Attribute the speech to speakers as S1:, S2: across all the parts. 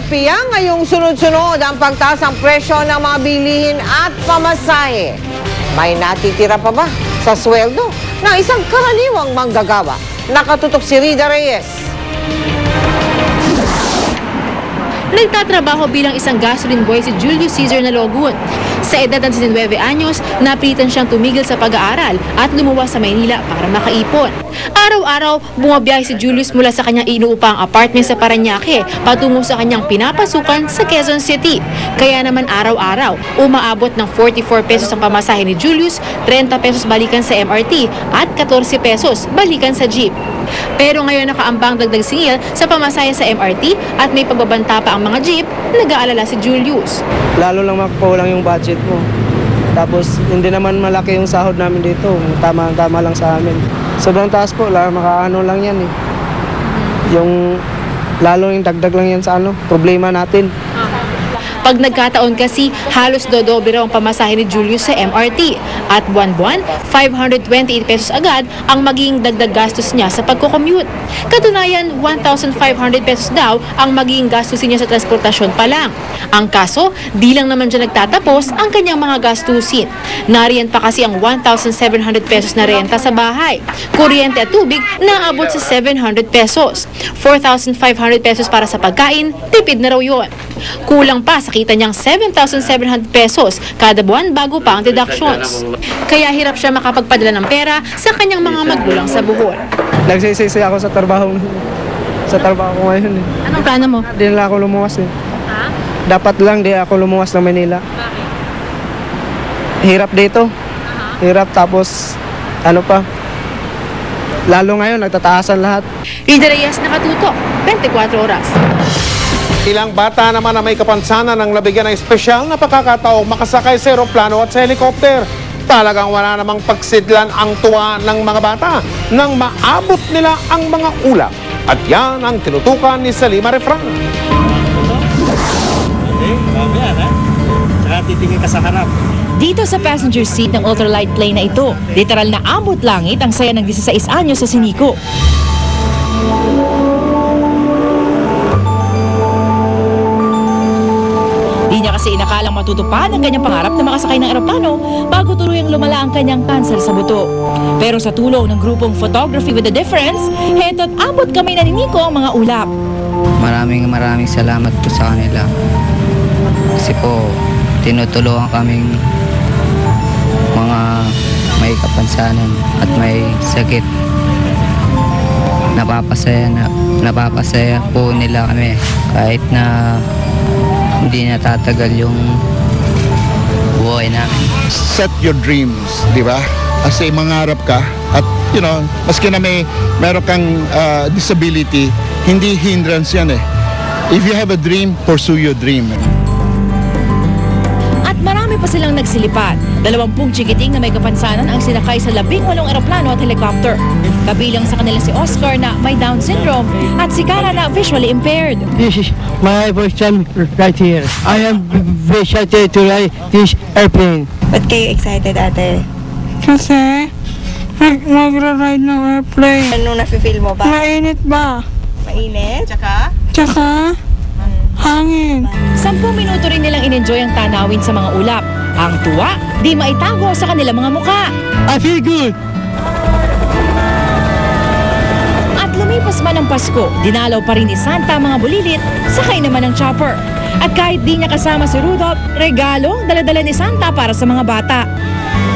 S1: Piya ngayong sunod-sunod ang pagtaas ng presyo ng mga bilihin at pamasahe. May natitira pa ba sa sweldo ng isang karaniwang manggagawa? Nakatutok si Rida Reyes.
S2: Nagtatrabaho bilang isang gasoline boy si Julius Cesar Nalogun. Sa edad ng 19 anyos, napilitan siyang tumigil sa pag-aaral at lumuwas sa Maynila para makaipon. Araw-araw, bumabiyahe si Julius mula sa kanyang inuupang apartment sa Parañaque patungo sa kanyang pinapasukan sa Quezon City. Kaya naman araw-araw, umaabot ng 44 pesos ang pamasahe ni Julius, 30 pesos balikan sa MRT at 14 pesos balikan sa jeep. Pero ngayon nakaambang dagdag singil sa pamasahe sa MRT at may pagbabanta pa ang mga jeep, nag-aalala si Julius.
S3: Lalo lang makukulang yung budget mo. Tapos hindi naman malaki yung sahod namin dito. Tama lang sa amin. Sobrang taas po, makaano lang yan eh. Yung lalo yung dagdag lang yan sa problema natin.
S2: Pag nagkataon kasi, halos dodoble raw ang pamasahe ni Julius sa MRT. At buwan-buwan, 528 pesos agad ang magiging dagdag gastos niya sa pagko-commute. Katunayan, 1,500 pesos daw ang magiging gastusin niya sa transportasyon pa lang. Ang kaso, di lang naman dyan nagtatapos ang kanyang mga gastusin. Nariyan pa kasi ang 1,700 pesos na renta sa bahay. Kuryente at tubig naabot sa 700 pesos. 4,500 pesos para sa pagkain, tipid na raw yun. Kulang pa sa kita niyang 7,700 pesos kada buwan bago pa ang deductions. Kaya hirap siya makapagpadala ng pera sa kanyang mga magulang sa Bohol.
S3: Nagsisisi ako sa trabaho ko ngayon eh.
S2: Anong plano mo?
S3: Di nila ako lumuwas eh.
S2: Ha?
S3: Dapat lang di ako lumuwas ng Manila.
S2: Bakit?
S3: Hirap dito. Hirap tapos lalo ngayon nagtataasan lahat.
S2: Rida Reyes, nakatutok, 24 oras.
S4: Ilang bata naman na may kapansanan ng nabigyan ng espesyal na pagkakataong makasakay sa eroplano at sa helikopter. Talagang wala namang pagsidlan ang tuwa ng mga bata nang maabot nila ang mga ulap. At yan ang tinutukan ni Salima Refran.
S5: Saka titingin ka sa harap.
S6: Dito sa passenger seat ng ultralight plane na ito, literal na abot langit ang saya ng 16 anyos sa Sinico. Di niya kasi inakalang matutupad ang kanyang pangarap na makasakay ng eroplano bago tuluyang lumala ang kanyang kanser sa buto. Pero sa tulong ng grupong Photography with a Difference, heto't abot kamay na ni Nico ang mga ulap.
S7: Maraming salamat po sa kanila. Kasi po, tinutulungan kaming mga may kapansanan at may sakit. Napapasaya po nila kami kahit na hindi natatagal yung buhay namin.
S8: Set your dreams, di ba? Kasi mangarap ka at maski na meron kang disability, hindi hindrance yan eh. If you have a dream, pursue your dream.
S6: At marami pa silang nagsilipat. 20 chikiting na may kapansanan ang sinakay sa 18 eroplano at helicopter. Kabilang sa kanila si Oscar na may Down syndrome at si Cara na visually impaired.
S3: This is my first time right here. I am very excited to ride this airplane.
S9: Ba't kayo excited, ate?
S10: Kasi magra-ride ng airplane.
S9: Ano nafe-feel mo ba?
S10: Mainit ba?
S9: Mainit?
S10: Tsaka hangin.
S6: 10 minuto rin nilang in-enjoy ang tanawin sa mga ulap. Ang tuwa, di maitago sa kanilang mga muka.
S3: I feel good.
S6: At lumipas man ang Pasko, dinalaw pa rin ni Santa mga bulilit, sakay naman ng chopper. At kahit di niya kasama si Rudolph, regalo dala-dala ni Santa para sa mga bata.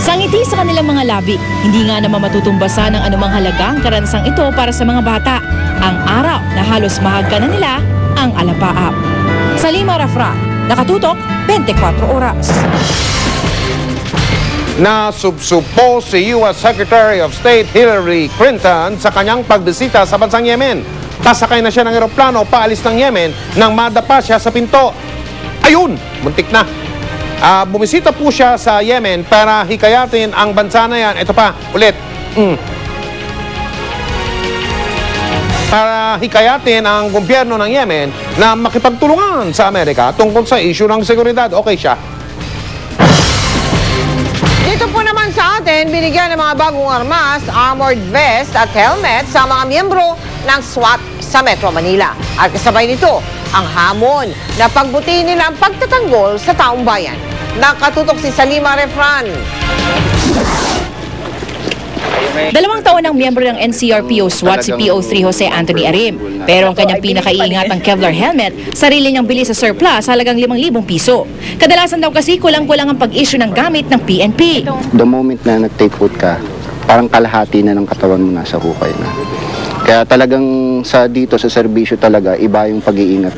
S6: Sa ngiti sa kanilang mga labi, hindi nga naman matutumbasan ng anumang halagang karanasang ito para sa mga bata. Ang araw na halos mahagka na nila ang alapaap. Salima Refran, nakatutok, 24 oras.
S4: Nasubsupo si U.S. Secretary of State Hillary Clinton sa kanyang pagbisita sa bansang Yemen. Pasakay na siya ng eroplano paalis ng Yemen nang madapa siya sa pinto. Ayun, muntik na. Bumisita po siya sa Yemen para hikayatin ang bansa na yan. Ito pa, ulit. Para hikayatin ang gobyerno ng Yemen na makipagtulungan sa Amerika tungkol sa issue ng seguridad. Okay siya.
S1: Dito po naman sa atin, binigyan ng mga bagong armas, armored vest at helmet sa mga miyembro ng SWAT sa Metro Manila. At kasabay nito, ang hamon na pagbutihin nila ang pagtatanggol sa taong bayan. Nakatutok si Salima Refran.
S6: 2 taon ng miyembro ng NCRPO SWAT si PO3 Jose Anthony Arim. Pero ang kanyang pinakaiingatang Kevlar helmet, sarili niyang bili sa surplus halagang 5,000 piso. Kadalasan daw kasi kulang-kulang ang pag-issue ng gamit ng PNP.
S5: The moment na nag-take food ka, parang kalahati na ng katawan mo nasa hukay na. Kaya talagang dito sa serbisyo talaga, iba yung pag-iingat.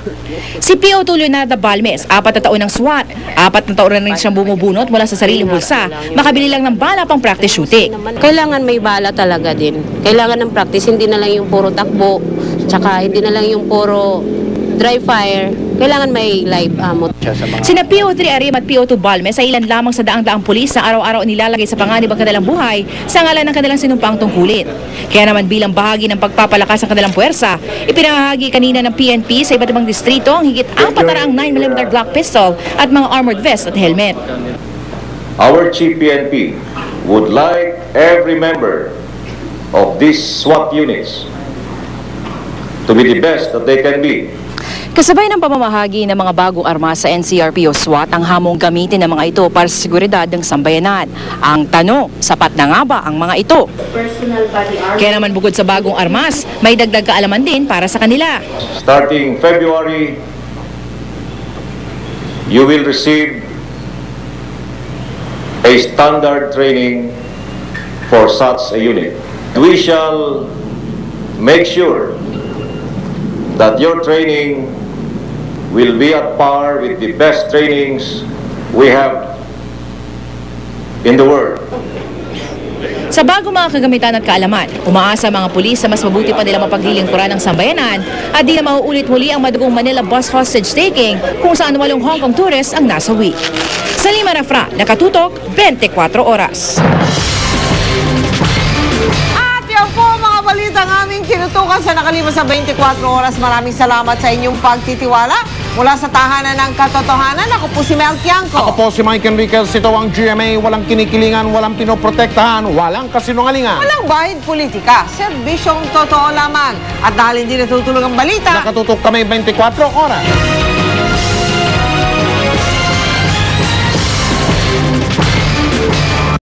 S6: Si PO2 Leonardo Balmes, 4 na taon ng SWAT, 4 na taon na rin siyang bumubunot mula sa sariling bulsa, makabili lang ng bala pang practice shooting.
S11: Kailangan may bala talaga din. Kailangan ng practice, hindi na lang yung puro takbo, tsaka hindi na lang yung puro dry fire. Kailangan may live ammo.
S6: Sina PO3 Arim at PO2 Balmes ay ilan lamang sa daang-daang pulis na araw-araw nilalagay sa panganib ang kanilang buhay sa ngalan ng kanilang sinumpang tungkulin. Kaya naman bilang bahagi ng pagpapalakas ng kanilang puwersa, ipinahagi kanina ng PNP sa iba't ibang distrito ang higit 400 9mm Glock pistol at mga armored vest at helmet.
S12: Our Chief PNP would like every member of these SWAT units to be the best that they can be.
S6: Kasabay ng pamamahagi ng mga bagong armas sa NCRPO SWAT ang hamong gamitin ng mga ito para sa seguridad ng sambayanan. Ang tanong, sapat na nga ba ang mga ito? Kaya naman bukod sa bagong armas, may dagdag kaalaman din para sa kanila.
S12: Starting February, you will receive a standard training for such a unit. We shall make sure that your training will be at par with the best trainings we have in the world.
S6: Sa bagong mga kagamitan at kaalaman, umaasa mga pulis sa mas mabuti pa nilang mapaglilingkuran ng sambayanan at di na mauulit muli ang madugong Manila bus hostage taking kung saan 8 Hong Kong tourists ang nasawi. Salima Refran, nakatutok, 24 oras.
S1: Yan po mga balita ang aming kinutukan sa nakalipas sa 24 oras. Maraming salamat sa inyong pagtitiwala. Mula sa tahanan ng katotohanan, ako po si Mel Tiangco.
S4: Ako po si Mike Enriquez. Ito ang GMA. Walang kinikilingan, walang pinoprotektahan, walang kasinungalingan.
S1: Walang bahid politika. Serbisyong totoo lamang. At dahil hindi natutulog ang balita,
S4: Nakatutok kami 24 oras.